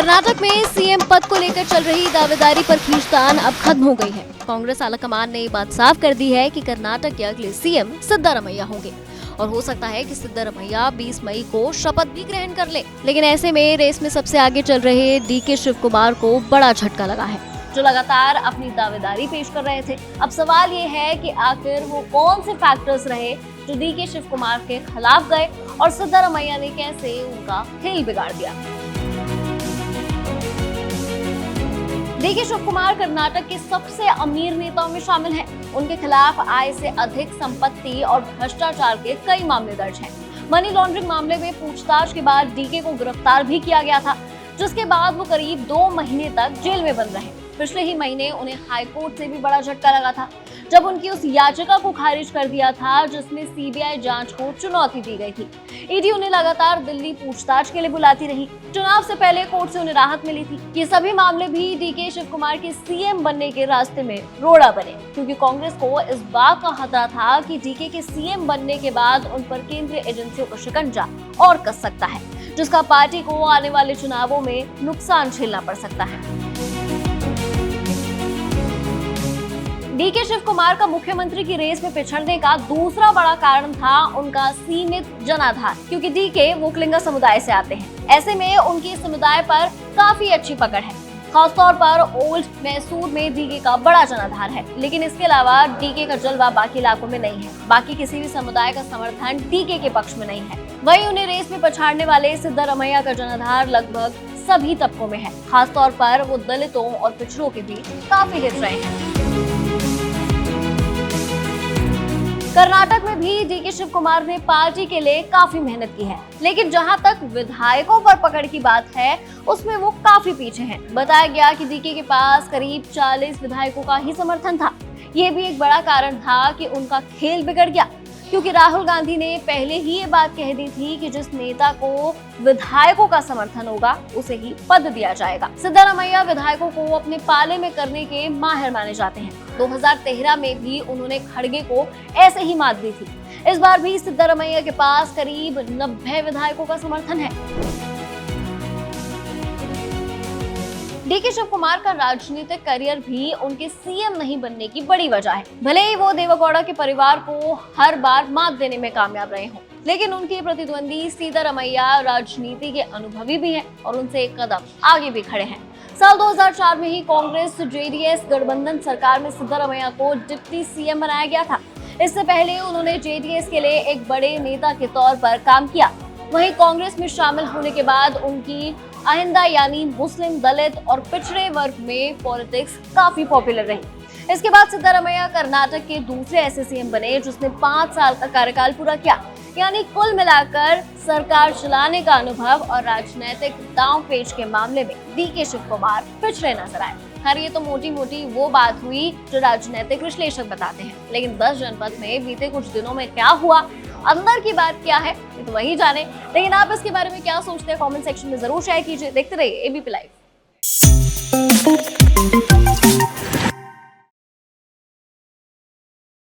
कर्नाटक में सीएम पद को लेकर चल रही दावेदारी पर खींचतान अब खत्म हो गई है। कांग्रेस आलाकमान ने ये बात साफ कर दी है कि कर्नाटक के अगले सीएम सिद्धारमैया होंगे और हो सकता है कि सिद्धारमैया 20 मई को शपथ भी ग्रहण कर ले। लेकिन ऐसे में रेस में सबसे आगे चल रहे डीके शिव कुमार को बड़ा झटका लगा है, जो लगातार अपनी दावेदारी पेश कर रहे थे। अब सवाल ये है कि आखिर वो कौन से फैक्टर्स रहे जो डीके शिव कुमार के खिलाफ गए और सिद्धारमैया ने कैसे उनका खेल बिगाड़ दिया। डीके शिव कुमार कर्नाटक के सबसे अमीर नेताओं में शामिल हैं। उनके खिलाफ आय से अधिक संपत्ति और भ्रष्टाचार के कई मामले दर्ज हैं। मनी लॉन्ड्रिंग मामले में पूछताछ के बाद डीके को गिरफ्तार भी किया गया था, जिसके बाद वो करीब 2 महीने तक जेल में बंद रहे। पिछले ही महीने उन्हें हाई कोर्ट से भी बड़ा झटका लगा था, जब उनकी उस याचिका को खारिज कर दिया था जिसमें सीबीआई जांच को चुनौती दी गई थी। ईडी उन्हें लगातार दिल्ली पूछताछ के लिए बुलाती रही। चुनाव से पहले कोर्ट से उन्हें राहत मिली थी। ये सभी मामले भी डीके शिव कुमार के सीएम बनने के रास्ते में रोड़ा बने, क्योंकि कांग्रेस को इस बात का खतरा था कि डीके के सीएम बनने के बाद उन पर केंद्रीय एजेंसियों का शिकंजा और कस सकता है, जिसका पार्टी को आने वाले चुनावों में नुकसान झेलना पड़ सकता है। डीके शिव कुमार का मुख्यमंत्री की रेस में पिछड़ने का दूसरा बड़ा कारण था उनका सीमित जनाधार, क्योंकि डीके वोकलिंगा समुदाय से आते हैं। ऐसे में उनकी समुदाय पर काफी अच्छी पकड़ है। खासतौर पर ओल्ड मैसूर में डीके का बड़ा जनाधार है। लेकिन इसके अलावा डीके का जलवा बाकी इलाकों में नहीं है। बाकी किसी भी समुदाय का समर्थन डीके के पक्ष में नहीं है। वहीं उन्हें रेस में पछाड़ने वाले सिद्धारमैया का जनाधार लगभग सभी तबकों में है। खासतौर पर वो दलितों और पिछड़ों के बीच काफी हिट रहे हैं। कर्नाटक में भी डीके शिव कुमार ने पार्टी के लिए काफी मेहनत की है, लेकिन जहां तक विधायकों पर पकड़ की बात है, उसमें वो काफी पीछे हैं। बताया गया कि डीके के पास करीब 40 विधायकों का ही समर्थन था। ये भी एक बड़ा कारण था कि उनका खेल बिगड़ गया, क्योंकि राहुल गांधी ने पहले ही ये बात कह दी थी कि जिस नेता को विधायकों का समर्थन होगा उसे ही पद दिया जाएगा। सिद्धारमैया विधायकों को अपने पाले में करने के माहिर माने जाते हैं। 2013 में भी उन्होंने खड़गे को ऐसे ही मात दी थी। इस बार भी सिद्धारमैया के पास करीब 90 विधायकों का समर्थन है। डीके शिव कुमार का राजनीतिक करियर भी उनके सीएम नहीं बनने की बड़ी वजह है। भले ही वो देवेगौड़ा के परिवार को हर बार मात देने में कामयाब रहे हों, लेकिन उनके प्रतिद्वंदी सिद्धारमैया राजनीति के अनुभवी भी हैं और उनसे एक कदम आगे भी खड़े हैं। साल 2004 में ही कांग्रेस जेडीएस गठबंधन सरकार में सिद्धारमैया को डिप्टी सीएम बनाया गया था। इससे पहले उन्होंने जेडीएस के लिए एक बड़े नेता के तौर पर काम किया। वहीं कांग्रेस में शामिल होने के बाद उनकी आइंदा यानी मुस्लिम, दलित और पिछड़े वर्ग में पॉलिटिक्स काफी पॉपुलर रही। इसके बाद सिद्धारमैया कर्नाटक के दूसरे ऐसे सीएम बने जिसने 5 साल का कार्यकाल पूरा किया। यानी कुल मिलाकर सरकार चलाने का अनुभव और राजनीतिक दांव पेच के मामले में डीके शिव कुमार पिछड़े नजर आए। खैर, ये तो मोटी मोटी वो बात हुई जो राजनीतिक विश्लेषक बताते हैं, लेकिन 10 जनपद में बीते कुछ दिनों में क्या हुआ, अंदर की बात क्या है, ये तो वही जाने। लेकिन आप इसके बारे में क्या सोचते हैं, कमेंट सेक्शन में जरूर शेयर कीजिए। देखते रहिए एबीपी लाइव।